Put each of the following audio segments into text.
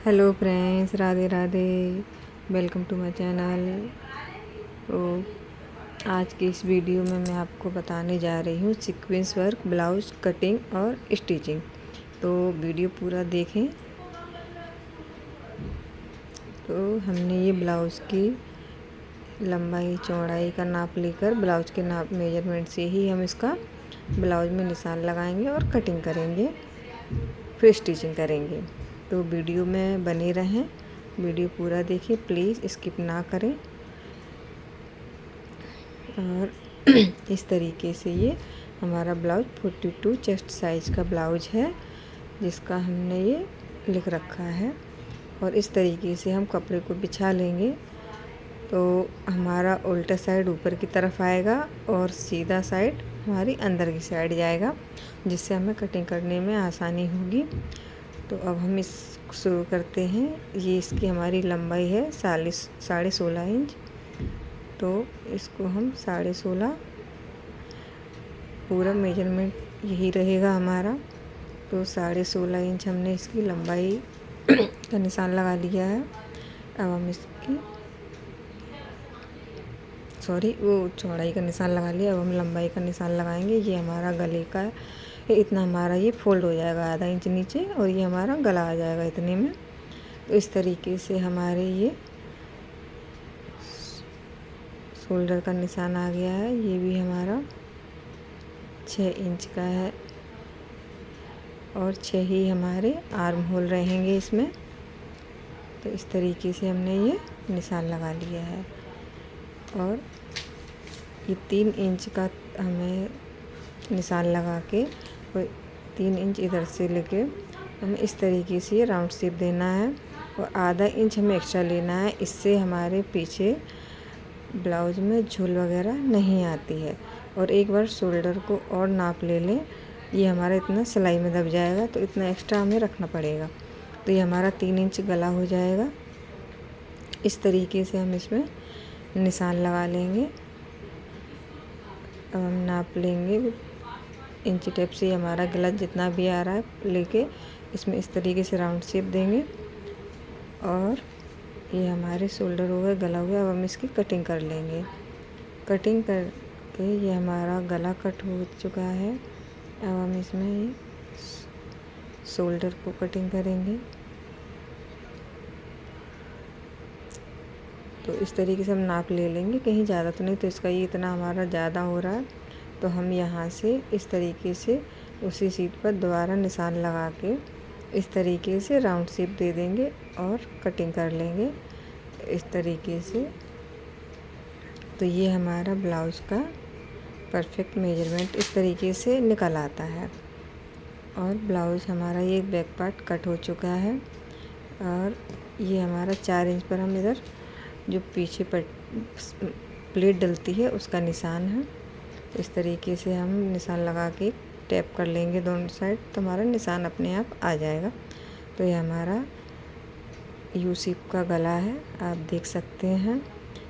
Hello friends, Radhe Radhe. Welcome to my channel. तो आज की इस वीडियो में मैं आपको बताने जा रही हूँ सीक्वेंस वर्क, ब्लाउज कटिंग और स्टिचिंग। तो वीडियो पूरा देखें। तो हमने ये ब्लाउज़ की लंबाई चौड़ाई का नाप लेकर ब्लाउज के नाप मेजरमेंट से ही हम इसका ब्लाउज में निशान लगाएंगे और कटिंग करेंगे, फिर स्टिचिंग करेंगे। तो वीडियो में बने रहें, वीडियो पूरा देखिए, प्लीज़ स्किप ना करें। और इस तरीके से ये हमारा ब्लाउज 42 चेस्ट साइज़ का ब्लाउज है, जिसका हमने ये लिख रखा है। और इस तरीके से हम कपड़े को बिछा लेंगे तो हमारा उल्टा साइड ऊपर की तरफ आएगा और सीधा साइड हमारी अंदर की साइड जाएगा, जिससे हमें कटिंग करने में आसानी होगी। तो अब हम इस शुरू करते हैं। ये इसकी हमारी लंबाई है 16.5 इंच। तो इसको हम 16.5 पूरा मेजरमेंट यही रहेगा हमारा। तो 16.5 इंच हमने इसकी लंबाई का निशान लगा लिया है। अब हम इसकी वो चौड़ाई का निशान लगा लिया। अब हम लंबाई का निशान लगाएंगे। ये हमारा गले का है, इतना हमारा ये फोल्ड हो जाएगा आधा इंच नीचे, और ये हमारा गला आ जाएगा इतने में। तो इस तरीके से हमारे ये शोल्डर का निशान आ गया है। ये भी हमारा 6 इंच का है और 6 ही हमारे आर्म होल रहेंगे इसमें। तो इस तरीके से हमने ये निशान लगा लिया है। और ये 3 इंच का हमें निशान लगा के, और 3 इंच इधर से लेके हमें इस तरीके से ये राउंड शेप देना है। और आधा इंच हमें एक्स्ट्रा लेना है, इससे हमारे पीछे ब्लाउज में झूल वगैरह नहीं आती है। और एक बार शोल्डर को और नाप ले लें, ये हमारा इतना सिलाई में दब जाएगा, तो इतना एक्स्ट्रा हमें रखना पड़ेगा। तो ये हमारा 3 इंच गला हो जाएगा। इस तरीके से हम इसमें निशान लगा लेंगे। अब हम नाप लेंगे इंची टेप से। हमारा गला जितना भी आ रहा है लेके इसमें इस तरीके से राउंड शेप देंगे। और ये हमारे शोल्डर हो गए, गला हो गया। अब हम इसकी कटिंग कर लेंगे। कटिंग करके ये हमारा गला कट हो चुका है। अब हम इसमें ये शोल्डर को कटिंग करेंगे। तो इस तरीके से हम नाप ले लेंगे, कहीं ज़्यादा तो नहीं। तो इसका ये इतना हमारा ज़्यादा हो रहा है, तो हम यहाँ से इस तरीके से उसी सीट पर दोबारा निशान लगा के इस तरीके से राउंड शेप दे देंगे और कटिंग कर लेंगे इस तरीके से। तो ये हमारा ब्लाउज का परफेक्ट मेजरमेंट इस तरीके से निकल आता है। और ब्लाउज हमारा ये बैक पार्ट कट हो चुका है। और ये हमारा 4 इंच पर हम इधर जो पीछे प्लेट डलती है उसका निशान है। तो इस तरीके से हम निशान लगा के टैप कर लेंगे दोनों साइड, तो हमारा निशान अपने आप आ जाएगा। तो ये हमारा यू शेप का गला है, आप देख सकते हैं।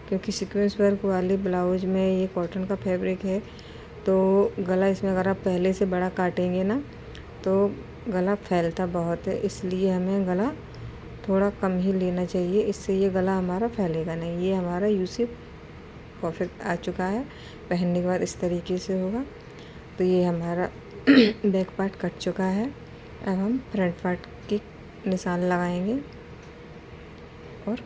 क्योंकि सीक्वेंस वर्क वाले ब्लाउज में ये कॉटन का फैब्रिक है, तो गला इसमें अगर आप पहले से बड़ा काटेंगे ना तो गला फैलता बहुत है, इसलिए हमें गला थोड़ा कम ही लेना चाहिए। इससे ये गला हमारा फैलेगा नहीं। ये हमारा यू शेप परफेक्ट आ चुका है। पहनने के बाद इस तरीके से होगा। तो ये हमारा बैक पार्ट कट चुका है। अब हम फ्रंट पार्ट की निशान लगाएंगे और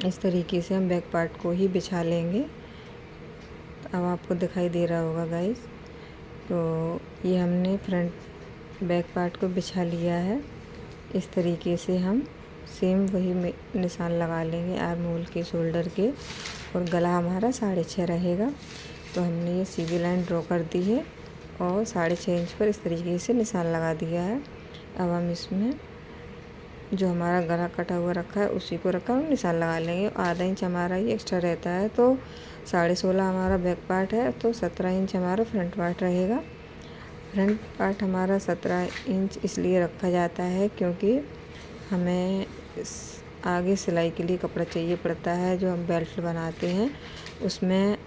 इस तरीके से हम बैक पार्ट को ही बिछा लेंगे। तो अब आपको दिखाई दे रहा होगा गाइस। तो ये हमने फ्रंट बैक पार्ट को बिछा लिया है। इस तरीके से हम सेम वही निशान लगा लेंगे आर्म होल के, शोल्डर के। और गला हमारा 6.5 रहेगा। तो हमने ये सीधी लाइन ड्रॉ कर दी है और 6.5 इंच पर इस तरीके से निशान लगा दिया है। अब हम इसमें जो हमारा गला कटा हुआ रखा है उसी को रखा हम निशान लगा लेंगे। आधा इंच हमारा ये एक्स्ट्रा रहता है, तो 16.5 हमारा बैक पार्ट है, तो 17 इंच हमारा फ्रंट पार्ट रहेगा। फ्रंट पार्ट हमारा 17 इंच इसलिए रखा जाता है क्योंकि हमें आगे सिलाई के लिए कपड़ा चाहिए पड़ता है। जो हम बेल्ट बनाते हैं उसमें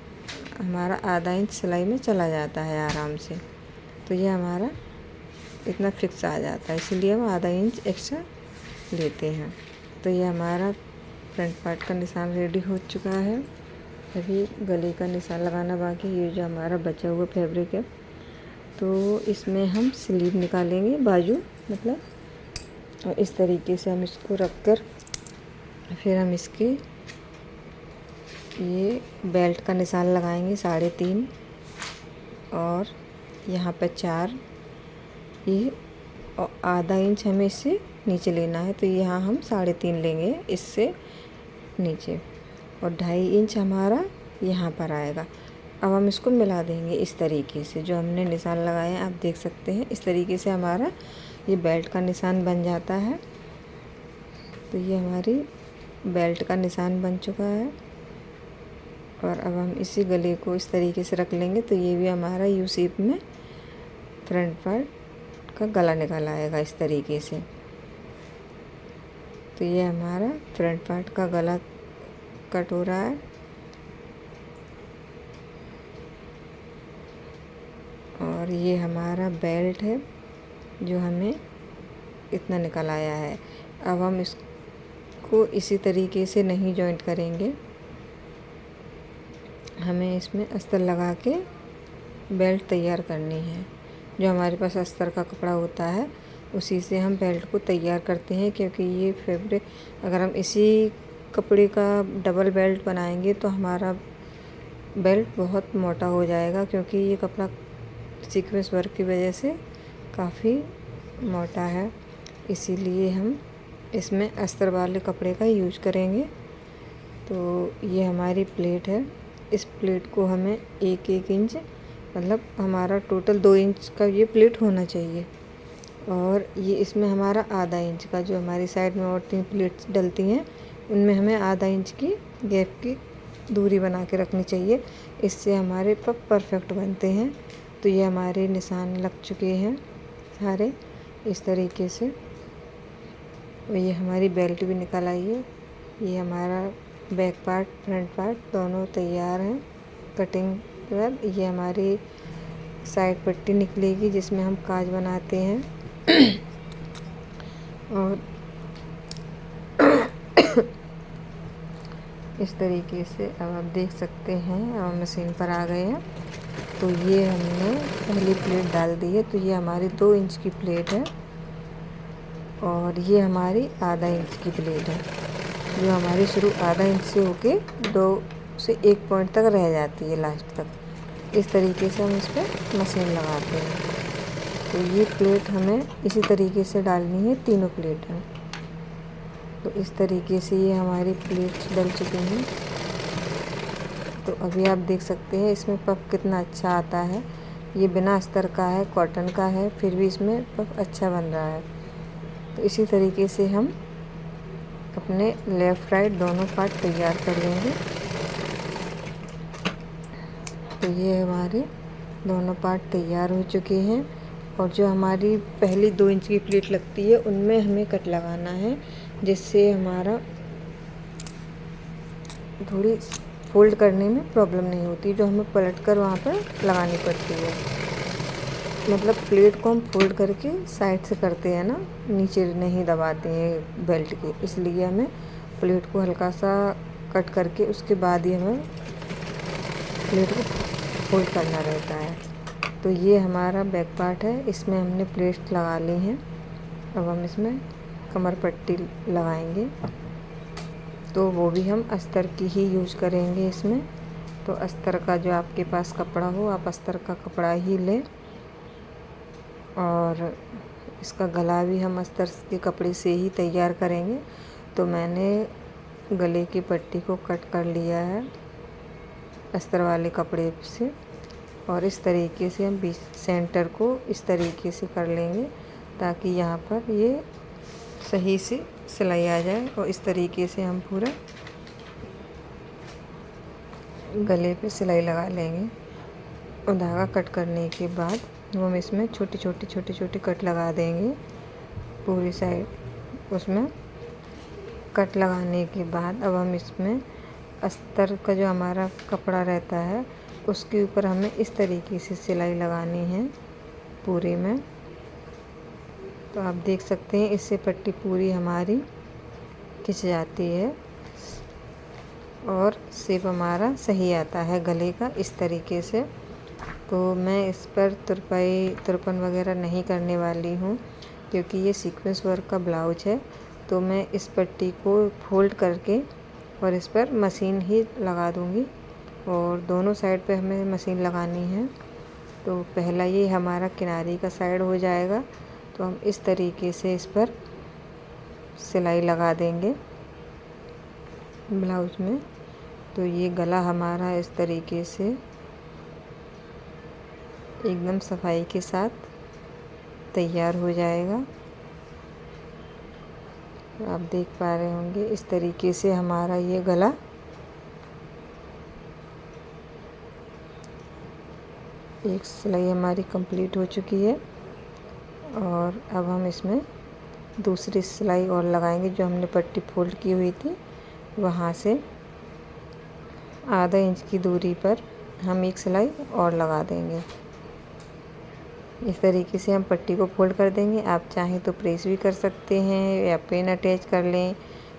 हमारा आधा इंच सिलाई में चला जाता है आराम से, तो ये हमारा इतना फिक्स आ जाता है, इसीलिए हम आधा इंच एक्स्ट्रा लेते हैं। तो ये हमारा फ्रंट पार्ट का निशान रेडी हो चुका है। अभी गले का निशान लगाना बाकी। ये जो हमारा बचा हुआ फैब्रिक है, तो इसमें हम स्लीव निकालेंगे, बाजू मतलब, और इस तरीके से हम इसको रख कर फिर हम इसके ये बेल्ट का निशान लगाएंगे 3.5 और यहाँ पर 4। ये आधा इंच हमें इससे नीचे लेना है, तो यहाँ हम 3.5 लेंगे इससे नीचे, और 2.5 इंच हमारा यहाँ पर आएगा। अब हम इसको मिला देंगे इस तरीके से। जो हमने निशान लगाए हैं आप देख सकते हैं, इस तरीके से हमारा ये बेल्ट का निशान बन जाता है। तो ये हमारी बेल्ट का निशान बन चुका है। और अब हम इसी गले को इस तरीके से रख लेंगे, तो ये भी हमारा यू शेप में फ्रंट पार्ट का गला निकल आएगा इस तरीके से। तो ये हमारा फ्रंट पार्ट का गला कट हो रहा है। और ये हमारा बेल्ट है जो हमें इतना निकल आया है। अब हम इसको इसी तरीके से नहीं जॉइंट करेंगे, हमें इसमें अस्तर लगा के बेल्ट तैयार करनी है। जो हमारे पास अस्तर का कपड़ा होता है उसी से हम बेल्ट को तैयार करते हैं, क्योंकि ये फैब्रिक अगर हम इसी कपड़े का डबल बेल्ट बनाएंगे तो हमारा बेल्ट बहुत मोटा हो जाएगा, क्योंकि ये कपड़ा सीक्वेंस वर्क की वजह से काफ़ी मोटा है। इसीलिए हम इसमें अस्तर वाले कपड़े का यूज करेंगे। तो ये हमारी प्लेट है। इस प्लेट को हमें 1-1 इंच, मतलब हमारा टोटल 2 इंच का ये प्लेट होना चाहिए। और ये इसमें हमारा आधा इंच का, जो हमारी साइड में और 3 प्लेट्स डलती हैं उनमें हमें आधा इंच की गैप की दूरी बना के रखनी चाहिए। इससे हमारे पफ परफेक्ट बनते हैं। तो ये हमारे निशान लग चुके हैं सारे इस तरीके से। और ये हमारी बेल्ट भी निकल आई है। ये हमारा बैक पार्ट फ्रंट पार्ट दोनों तैयार हैं कटिंग के बाद। ये हमारी साइड पट्टी निकलेगी जिसमें हम काज बनाते हैं। और इस तरीके से अब आप देख सकते हैं, अब मशीन पर आ गए हैं। तो ये हमने पहली प्लेट डाल दी है। तो ये हमारी 2 इंच की प्लेट है और ये हमारी आधा इंच की प्लेट है, जो हमारी शुरू आधा इंच से होके 2 से 1 पॉइंट तक रह जाती है लास्ट तक। इस तरीके से हम इस पर मशीन लगाते हैं। तो ये प्लेट हमें इसी तरीके से डालनी है, तीनों प्लेट हैं। तो इस तरीके से ये हमारी प्लेट्स डल चुकी हैं। तो अभी आप देख सकते हैं इसमें पफ कितना अच्छा आता है। ये बिना अस्तर का है, कॉटन का है, फिर भी इसमें पफ अच्छा बन रहा है। तो इसी तरीके से हम अपने लेफ़्ट राइट दोनों पार्ट तैयार कर लेंगे। तो ये हमारे दोनों पार्ट तैयार हो चुके हैं। और जो हमारी पहली 2 इंच की प्लेट लगती है उनमें हमें कट लगाना है, जिससे हमारा थोड़ी फोल्ड करने में प्रॉब्लम नहीं होती, जो हमें पलट कर वहाँ पर लगानी पड़ती है। मतलब प्लेट को हम फोल्ड करके साइड से करते हैं ना, नीचे नहीं दबाते हैं बेल्ट के, इसलिए हमें प्लेट को हल्का सा कट करके उसके बाद ही हमें प्लेट को फोल्ड करना रहता है। तो ये हमारा बैक पार्ट है, इसमें हमने प्लेट्स लगा ली हैं। अब हम इसमें कमर पट्टी लगाएंगे, तो वो भी हम अस्तर की ही यूज़ करेंगे इसमें। तो अस्तर का जो आपके पास कपड़ा हो आप अस्तर का कपड़ा ही लें। और इसका गला भी हम अस्तर के कपड़े से ही तैयार करेंगे। तो मैंने गले की पट्टी को कट कर लिया है अस्तर वाले कपड़े से, और इस तरीके से हम बीच सेंटर को इस तरीके से कर लेंगे ताकि यहाँ पर ये सही से सिलाई आ जाए। और इस तरीके से हम पूरा गले पे सिलाई लगा लेंगे। और धागा कट करने के बाद हम इसमें छोटे छोटे कट लगा देंगे पूरी साइड। उसमें कट लगाने के बाद अब हम इसमें अस्तर का जो हमारा कपड़ा रहता है उसके ऊपर हमें इस तरीके से सिलाई लगानी है पूरे में। तो आप देख सकते हैं इससे पट्टी पूरी हमारी खिंच जाती है और शेप हमारा सही आता है गले का इस तरीके से। तो मैं इस पर तुरपाई वगैरह नहीं करने वाली हूँ क्योंकि ये सीक्वेंस वर्क का ब्लाउज है। तो मैं इस पट्टी को फोल्ड करके और इस पर मशीन ही लगा दूँगी और दोनों साइड पे हमें मशीन लगानी है। तो पहला ये हमारा किनारे का साइड हो जाएगा, तो हम इस तरीके से इस पर सिलाई लगा देंगे ब्लाउज में। तो ये गला हमारा इस तरीके से एकदम सफाई के साथ तैयार हो जाएगा। तो आप देख पा रहे होंगे इस तरीके से हमारा ये गला एक सिलाई हमारी कंप्लीट हो चुकी है और अब हम इसमें दूसरी सिलाई और लगाएंगे। जो हमने पट्टी फोल्ड की हुई थी वहाँ से आधा इंच की दूरी पर हम एक सिलाई और लगा देंगे। इस तरीके से हम पट्टी को फोल्ड कर देंगे। आप चाहें तो प्रेस भी कर सकते हैं या पेन अटैच कर लें।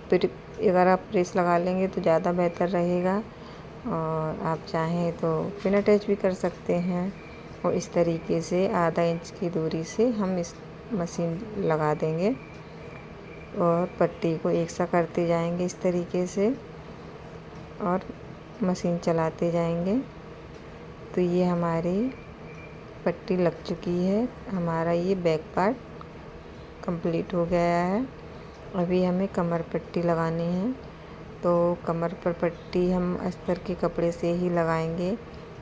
फिर अगर आप प्रेस लगा लेंगे तो ज़्यादा बेहतर रहेगा और आप चाहें तो पेन अटैच भी कर सकते हैं। और इस तरीके से आधा इंच की दूरी से हम इस मशीन लगा देंगे और पट्टी को एक सा करते जाएंगे इस तरीके से और मशीन चलाते जाएंगे। तो ये हमारी पट्टी लग चुकी है। हमारा ये बैक पार्ट कंप्लीट हो गया है। अभी हमें कमर पट्टी लगानी है। तो कमर पर पट्टी हम अस्तर के कपड़े से ही लगाएंगे।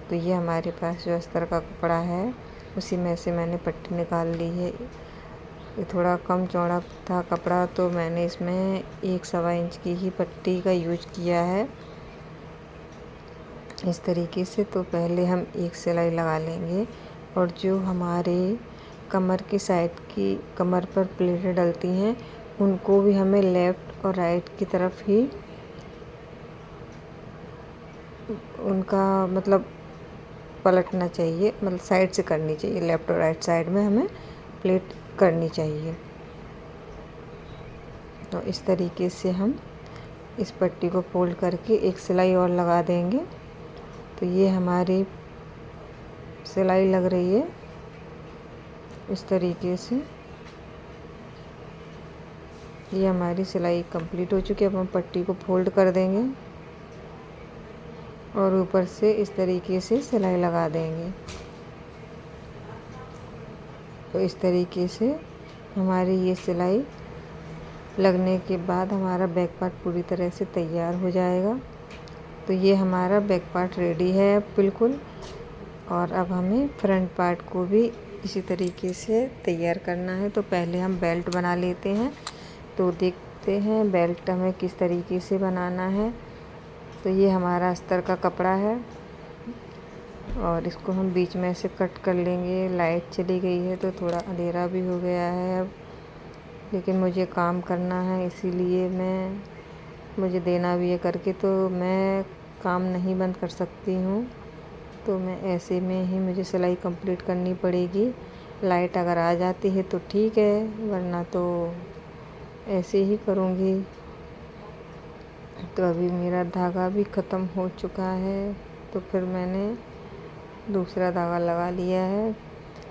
तो ये हमारे पास जो अस्तर का कपड़ा है उसी में से मैंने पट्टी निकाल ली है। ये थोड़ा कम चौड़ा था कपड़ा, तो मैंने इसमें 1 सवा इंच की ही पट्टी का यूज किया है इस तरीके से। तो पहले हम एक सिलाई लगा लेंगे और जो हमारे कमर की साइड की कमर पर प्लेटें डलती हैं उनको भी हमें लेफ़्ट और राइट की तरफ ही उनका मतलब पलटना चाहिए, मतलब साइड से करनी चाहिए। लेफ़्ट और राइट साइड में हमें प्लेट करनी चाहिए। तो इस तरीके से हम इस पट्टी को फोल्ड करके एक सिलाई और लगा देंगे। तो ये हमारी सिलाई लग रही है इस तरीके से। ये हमारी सिलाई कंप्लीट हो चुकी है। अब हम पट्टी को फोल्ड कर देंगे और ऊपर से इस तरीके से सिलाई लगा देंगे। तो इस तरीके से हमारी ये सिलाई लगने के बाद हमारा बैक पार्ट पूरी तरह से तैयार हो जाएगा। तो ये हमारा बैक पार्ट रेडी है बिल्कुल। और अब हमें फ्रंट पार्ट को भी इसी तरीके से तैयार करना है। तो पहले हम बेल्ट बना लेते हैं। तो देखते हैं बेल्ट हमें किस तरीके से बनाना है। तो ये हमारा अस्तर का कपड़ा है और इसको हम बीच में से कट कर लेंगे। लाइट चली गई है तो थोड़ा अंधेरा भी हो गया है अब, लेकिन मुझे काम करना है इसीलिए मुझे देना भी है करके, तो मैं काम नहीं बंद कर सकती हूँ। तो मैं ऐसे में ही मुझे सिलाई कंप्लीट करनी पड़ेगी। लाइट अगर आ जाती है तो ठीक है, वरना तो ऐसे ही करूँगी। तो अभी मेरा धागा भी ख़त्म हो चुका है, तो फिर मैंने दूसरा धागा लगा लिया है।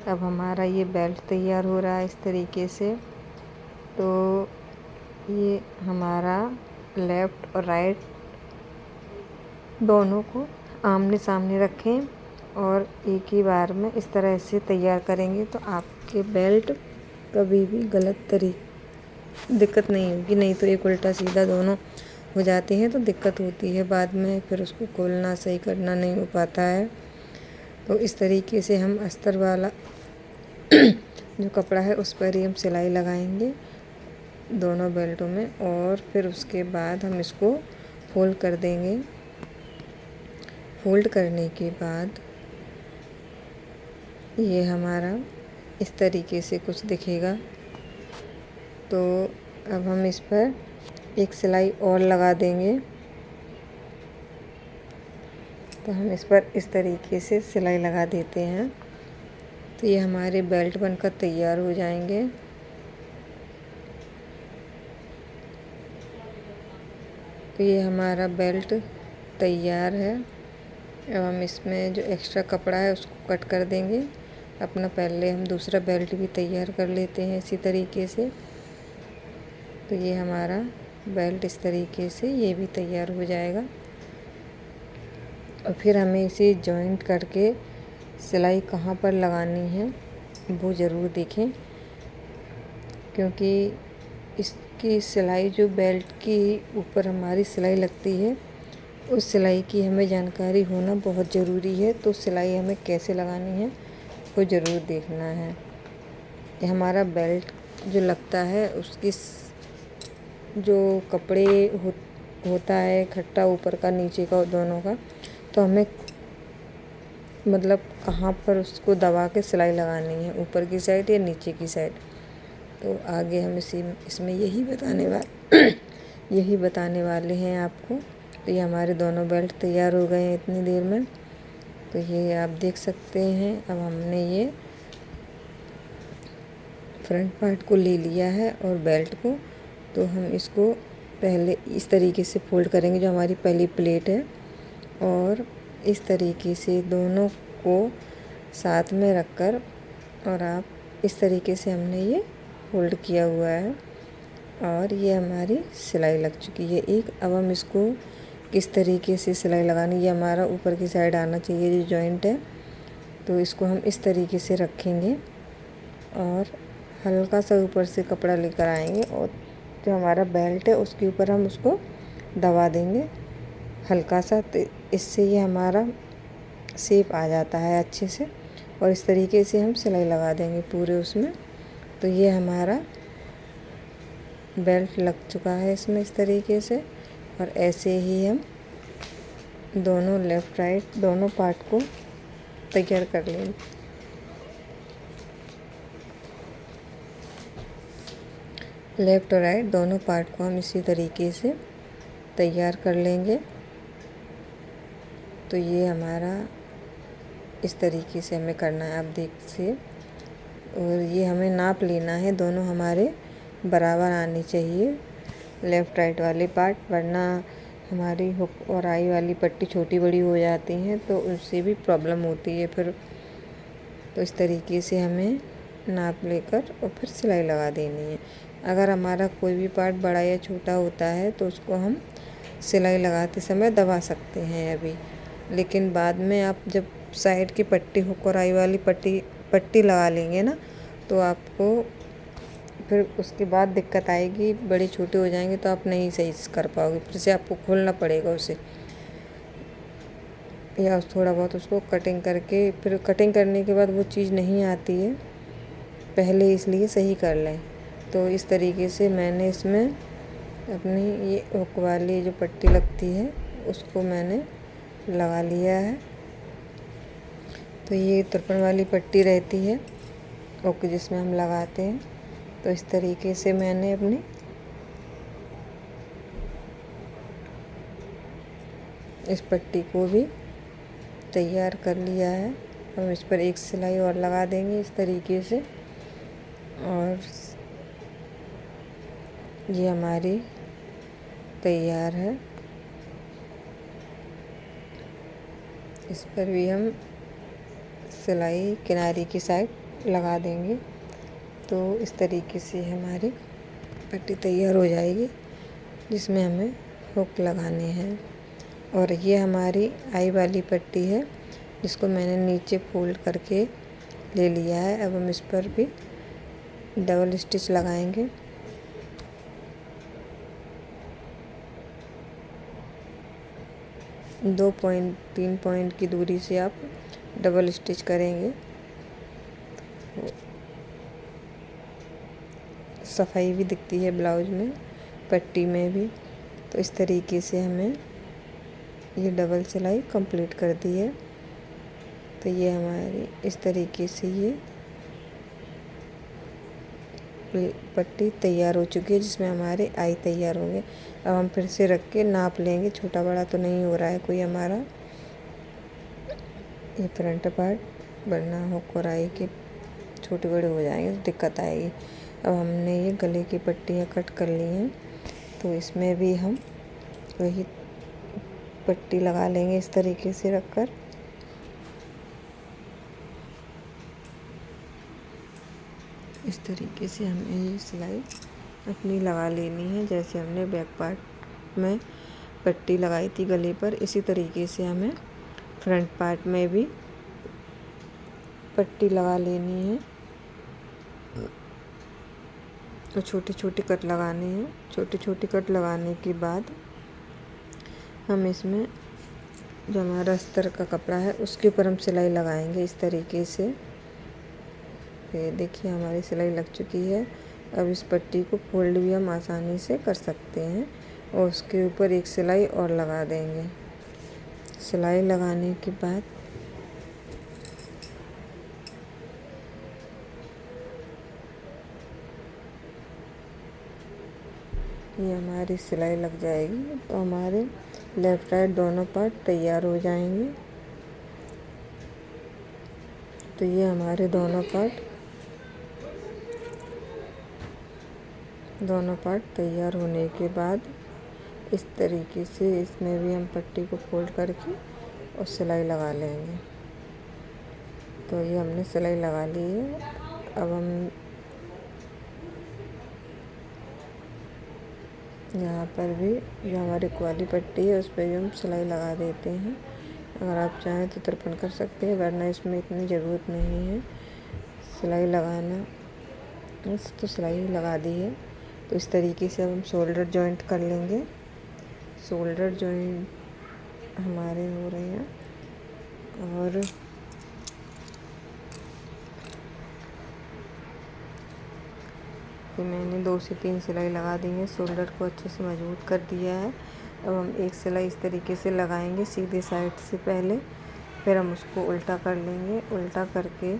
अब हमारा ये बेल्ट तैयार हो रहा है इस तरीके से। तो ये हमारा लेफ़्ट और राइट दोनों को आमने सामने रखें और एक ही बार में इस तरह से तैयार करेंगे तो आपके बेल्ट कभी भी दिक्कत नहीं होगी। नहीं तो एक उल्टा सीधा दोनों हो जाते हैं तो दिक्कत होती है बाद में, फिर उसको खोलना सही करना नहीं हो पाता है। तो इस तरीके से हम अस्तर वाला जो कपड़ा है उस पर ही हम सिलाई लगाएंगे दोनों बेल्टों में और फिर उसके बाद हम इसको फोल्ड कर देंगे। फोल्ड करने के बाद ये हमारा इस तरीके से कुछ दिखेगा। तो अब हम इस पर एक सिलाई और लगा देंगे। तो हम इस पर इस तरीके से सिलाई लगा देते हैं। तो ये हमारे बेल्ट बनकर तैयार हो जाएंगे। तो ये हमारा बेल्ट तैयार है। अब हम इसमें जो एक्स्ट्रा कपड़ा है उसको कट कर देंगे। अपना पहले हम दूसरा बेल्ट भी तैयार कर लेते हैं इसी तरीके से। तो ये हमारा बेल्ट इस तरीके से ये भी तैयार हो जाएगा। और फिर हमें इसे जॉइंट करके सिलाई कहाँ पर लगानी है वो ज़रूर देखें, क्योंकि इसकी सिलाई जो बेल्ट की ऊपर हमारी सिलाई लगती है उस सिलाई की हमें जानकारी होना बहुत ज़रूरी है। तो सिलाई हमें कैसे लगानी है वो ज़रूर देखना है। ये हमारा बेल्ट जो लगता है उसकी जो कपड़े होता है इकट्ठा ऊपर का नीचे का दोनों का, तो हमें मतलब कहाँ पर उसको दबा के सिलाई लगानी है, ऊपर की साइड या नीचे की साइड। तो आगे हम इसमें यही बताने वाले हैं आपको। तो ये हमारे दोनों बेल्ट तैयार हो गए हैं इतनी देर में। तो ये आप देख सकते हैं। अब हमने ये फ्रंट पार्ट को ले लिया है और बेल्ट को, तो हम इसको पहले इस तरीके से फोल्ड करेंगे जो हमारी पहली प्लेट है, और इस तरीके से दोनों को साथ में रखकर, और आप इस तरीके से हमने ये फोल्ड किया हुआ है और ये हमारी सिलाई लग चुकी है एक। अब हम इसको किस तरीके से सिलाई लगानी, ये हमारा ऊपर की साइड आना चाहिए जो जॉइंट है। तो इसको हम इस तरीके से रखेंगे और हल्का सा ऊपर से कपड़ा लेकर आएंगे और जो हमारा बेल्ट है उसके ऊपर हम उसको दबा देंगे हल्का सा। तो इससे ये हमारा शेप आ जाता है अच्छे से, और इस तरीके से हम सिलाई लगा देंगे पूरे उसमें। तो ये हमारा बेल्ट लग चुका है इसमें इस तरीके से। और ऐसे ही हम दोनों लेफ़्ट राइट दोनों पार्ट को तैयार कर लेंगे। लेफ़्ट और राइट दोनों पार्ट को हम इसी तरीके से तैयार कर लेंगे। तो ये हमारा इस तरीके से हमें करना है, आप देखिए। और ये हमें नाप लेना है, दोनों हमारे बराबर आनी चाहिए लेफ़्ट राइट वाले पार्ट, वरना हमारी हुक और आई वाली पट्टी छोटी बड़ी हो जाती हैं तो उससे भी प्रॉब्लम होती है फिर। तो इस तरीके से हमें नाप लेकर और फिर सिलाई लगा देनी है। अगर हमारा कोई भी पार्ट बड़ा या छोटा होता है तो उसको हम सिलाई लगाते समय दबा सकते हैं अभी, लेकिन बाद में आप जब साइड की पट्टी हुक और आई वाली पट्टी लगा लेंगे ना, तो आपको फिर उसके बाद दिक्कत आएगी, बड़े छोटे हो जाएंगे तो आप नहीं सही से कर पाओगे, फिर से आपको खोलना पड़ेगा उसे, या थोड़ा बहुत उसको कटिंग करके, फिर कटिंग करने के बाद वो चीज़ नहीं आती है पहले, इसलिए सही कर लें। तो इस तरीके से मैंने इसमें अपनी ये हुक वाली जो पट्टी लगती है उसको मैंने लगा लिया है। तो ये तिरपन वाली पट्टी रहती है हुक जिसमें हम लगाते हैं। तो इस तरीके से मैंने अपनी इस पट्टी को भी तैयार कर लिया है। हम इस पर एक सिलाई और लगा देंगे इस तरीके से, और ये हमारी तैयार है। इस पर भी हम सिलाई किनारे की साइड लगा देंगे। तो इस तरीके से हमारी पट्टी तैयार हो जाएगी जिसमें हमें हुक लगाने हैं। और ये हमारी आई वाली पट्टी है जिसको मैंने नीचे फोल्ड करके ले लिया है। अब हम इस पर भी डबल स्टिच लगाएंगे। दो पॉइंट 3 पॉइंट की दूरी से आप डबल स्टिच करेंगे, सफाई भी दिखती है ब्लाउज में, पट्टी में भी। तो इस तरीके से हमें ये डबल सिलाई कंप्लीट कर दी है। तो ये हमारी इस तरीके से ये पट्टी तैयार हो चुकी है जिसमें हमारे आई तैयार होंगे। अब हम फिर से रख के नाप लेंगे, छोटा बड़ा तो नहीं हो रहा है कोई हमारा ये फ्रंट पार्ट, वरना हुक और आई के छोटे बड़े हो जाएंगे तो दिक्कत आएगी। अब हमने ये गले की पट्टियाँ कट कर ली हैं, तो इसमें भी हम वही पट्टी लगा लेंगे इस तरीके से रखकर। इस तरीके से हमें ये सिलाई अपनी लगा लेनी है। जैसे हमने बैक पार्ट में पट्टी लगाई थी गले पर, इसी तरीके से हमें फ्रंट पार्ट में भी पट्टी लगा लेनी है। तो छोटे छोटे कट लगाने हैं। छोटे छोटे कट लगाने के बाद हम इसमें जो हमारा अस्तर का कपड़ा है उसके ऊपर हम सिलाई लगाएंगे इस तरीके से। ये देखिए हमारी सिलाई लग चुकी है। अब इस पट्टी को फोल्ड भी हम आसानी से कर सकते हैं और उसके ऊपर एक सिलाई और लगा देंगे। सिलाई लगाने के बाद ये हमारी सिलाई लग जाएगी तो हमारे लेफ़्ट राइट दोनों पार्ट तैयार हो जाएंगे। तो ये हमारे दोनों पार्ट तैयार होने के बाद इस तरीके से इसमें भी हम पट्टी को फोल्ड करके और सिलाई लगा लेंगे। तो ये हमने सिलाई लगा ली है। अब हम यहाँ पर भी जो हमारी वाली पट्टी है उस पर भी हम सिलाई लगा देते हैं। अगर आप चाहें तो तिरपन कर सकते हैं, वरना इसमें इतनी ज़रूरत नहीं है सिलाई लगाना। बस तो सिलाई लगा दी है। तो इस तरीके से अब हम शोल्डर जॉइंट कर लेंगे। शोल्डर जॉइंट हमारे हो रहे हैं और फिर मैंने 2 से 3 सिलाई लगा दी है। शोल्डर को अच्छे से मजबूत कर दिया है। अब हम एक सिलाई इस तरीके से लगाएंगे सीधे साइड से पहले, फिर हम उसको उल्टा कर लेंगे। उल्टा करके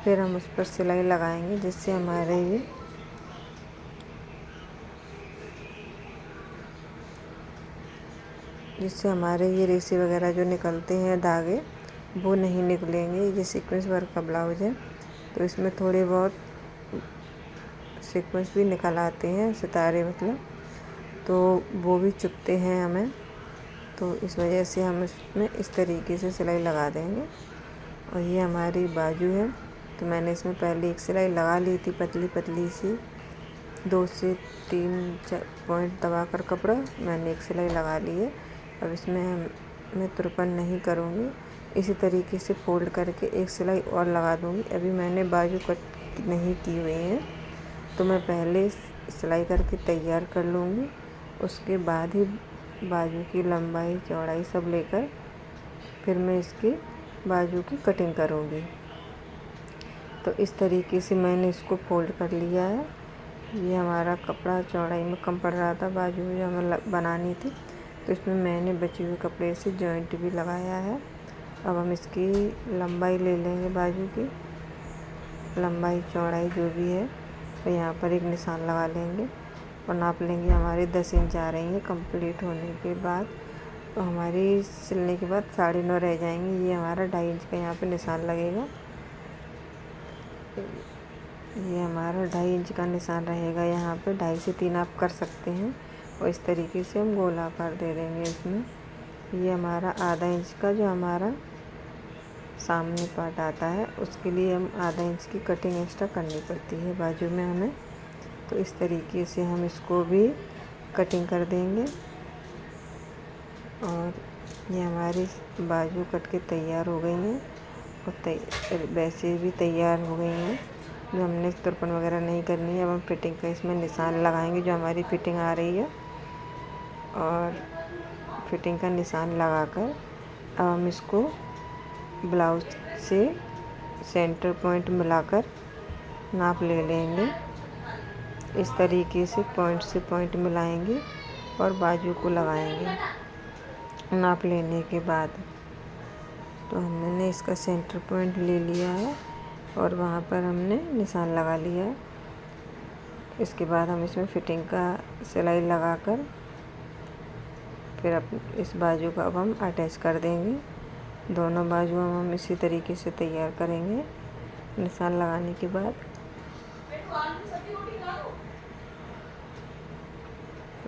फिर हम उस पर सिलाई लगाएंगे जिससे हमारे ये रेसे वगैरह जो निकलते हैं धागे वो नहीं निकलेंगे। ये सीक्वेंस वर्क का ब्लाउज है तो इसमें थोड़े बहुत सीक्वेंस भी निकल आते हैं, सितारे मतलब, तो वो भी चुभते हैं हमें। तो इस वजह से हम इसमें इस तरीके से सिलाई लगा देंगे। और ये हमारी बाजू है तो मैंने इसमें पहले एक सिलाई लगा ली थी पतली पतली सी। 2 से 3 पॉइंट दबाकर कपड़ा मैंने एक सिलाई लगा ली है। अब इसमें मैं तिरपन नहीं करूँगी, इसी तरीके से फोल्ड करके एक सिलाई और लगा दूँगी। अभी मैंने बाजू कट नहीं की हुई है तो मैं पहले सिलाई करके तैयार कर लूँगी, उसके बाद ही बाजू की लंबाई चौड़ाई सब लेकर फिर मैं इसकी बाजू की कटिंग करूँगी। तो इस तरीके से मैंने इसको फोल्ड कर लिया है। ये हमारा कपड़ा चौड़ाई में कम पड़ रहा था, बाजू जो हमें बनानी थी, तो इसमें मैंने बचे हुए कपड़े से जॉइंट भी लगाया है। अब हम इसकी लंबाई ले लेंगे, बाजू की लंबाई चौड़ाई जो भी है, तो यहाँ पर एक निशान लगा लेंगे और नाप लेंगे। हमारे 10 इंच आ रही है कंप्लीट होने के बाद। तो हमारी सिलने के बाद 9.5 रह जाएंगी। ये हमारा 2.5 इंच का यहाँ पे निशान लगेगा। ये हमारा 2.5 इंच का निशान रहेगा यहाँ पे। 2.5 से 3 आप कर सकते हैं और इस तरीके से हम गोल आकार दे देंगे इसमें। ये हमारा आधा इंच का जो हमारा सामने पार्ट आता है उसके लिए हम आधा इंच की कटिंग एक्स्ट्रा करनी पड़ती है बाजू में हमें। तो इस तरीके से हम इसको भी कटिंग कर देंगे। और ये हमारी बाजू कट के तैयार हो गई हैं और वैसे भी तैयार हो गई हैं। जो हमने तिरपन वगैरह नहीं करनी है। अब हम फिटिंग का इसमें निशान लगाएंगे जो हमारी फिटिंग आ रही है, और फिटिंग का निशान लगाकर अब हम इसको ब्लाउज से सेंटर पॉइंट मिलाकर नाप ले लेंगे। इस तरीके से पॉइंट से पॉइंट मिलाएंगे और बाजू को लगाएंगे नाप लेने के बाद। तो हमने इसका सेंटर पॉइंट ले लिया है और वहाँ पर हमने निशान लगा लिया है। इसके बाद हम इसमें फिटिंग का सिलाई लगाकर फिर इस बाजू का अब हम अटैच कर देंगे। दोनों बाजू हम इसी तरीके से तैयार करेंगे निशान लगाने के बाद।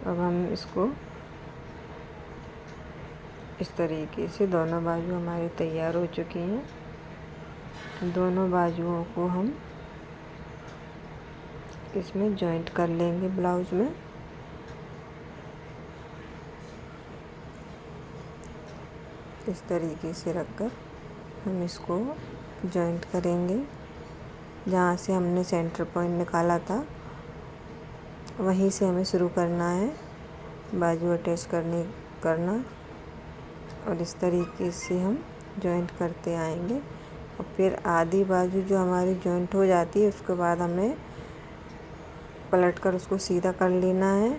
अब हम इसको इस तरीके से दोनों बाजू हमारी तैयार हो चुकी हैं। दोनों बाजुओं को हम इसमें जॉइंट कर लेंगे ब्लाउज में। इस तरीके से रखकर हम इसको जॉइंट करेंगे। जहाँ से हमने सेंटर पॉइंट निकाला था वहीं से हमें शुरू करना है बाजू अटैच करना और इस तरीके से हम जॉइंट करते आएंगे। और फिर आधी बाजू जो हमारी जॉइंट हो जाती है उसके बाद हमें पलटकर उसको सीधा कर लेना है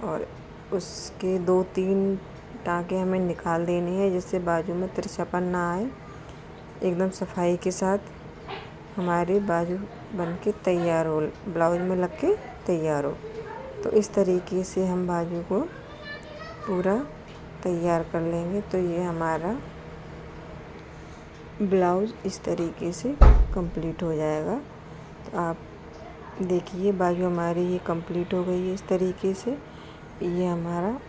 और उसके 2-3 टाँके हमें निकाल देने हैं जिससे बाजू में तिरछापन ना आए। एकदम सफाई के साथ हमारी बाजू बन के तैयार हो, ब्लाउज में लग के तैयार हो। तो इस तरीके से हम बाजू को पूरा तैयार कर लेंगे। तो ये हमारा ब्लाउज इस तरीके से कंप्लीट हो जाएगा। तो आप देखिए बाजू हमारी ये कंप्लीट हो गई है इस तरीके से। ये हमारा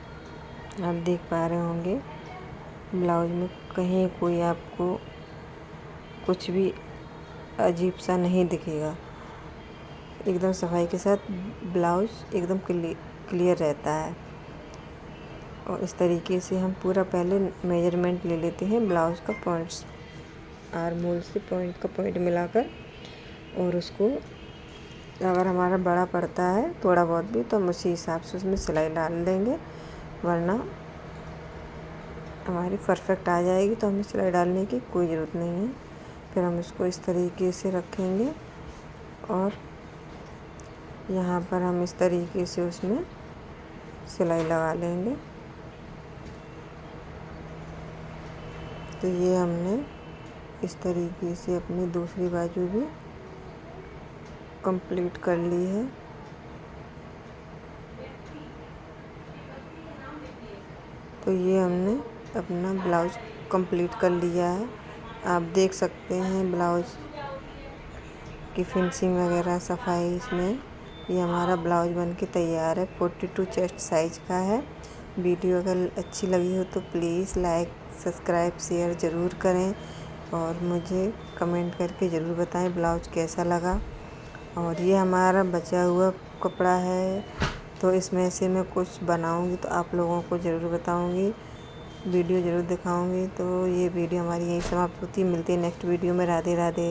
आप देख पा रहे होंगे ब्लाउज में कहीं कोई आपको कुछ भी अजीब सा नहीं दिखेगा। एकदम सफाई के साथ ब्लाउज एकदम क्लियर रहता है। और इस तरीके से हम पूरा पहले मेजरमेंट ले लेते हैं ब्लाउज का पॉइंट्स, आर्म होल से पॉइंट का पॉइंट मिलाकर। और उसको अगर हमारा बड़ा पड़ता है थोड़ा बहुत भी तो हम उसी हिसाब से उसमें सिलाई डाल देंगे, वरना हमारी परफेक्ट आ जाएगी तो हमें सिलाई डालने की कोई ज़रूरत नहीं है। फिर हम इसको इस तरीके से रखेंगे और यहाँ पर हम इस तरीके से उसमें सिलाई लगा लेंगे। तो ये हमने इस तरीके से अपनी दूसरी बाजू भी कंप्लीट कर ली है। तो ये हमने अपना ब्लाउज कंप्लीट कर लिया है। आप देख सकते हैं ब्लाउज की फिनिशिंग वगैरह सफाई इसमें। ये हमारा ब्लाउज बन के तैयार है। 42 चेस्ट साइज का है। वीडियो अगर अच्छी लगी हो तो प्लीज़ लाइक सब्सक्राइब शेयर ज़रूर करें और मुझे कमेंट करके ज़रूर बताएं ब्लाउज कैसा लगा। और ये हमारा बचा हुआ कपड़ा है तो इसमें से मैं कुछ बनाऊंगी तो आप लोगों को ज़रूर बताऊंगी, वीडियो ज़रूर दिखाऊंगी। तो ये वीडियो हमारी यहीं समाप्त होती है। मिलती है नेक्स्ट वीडियो में। राधे राधे।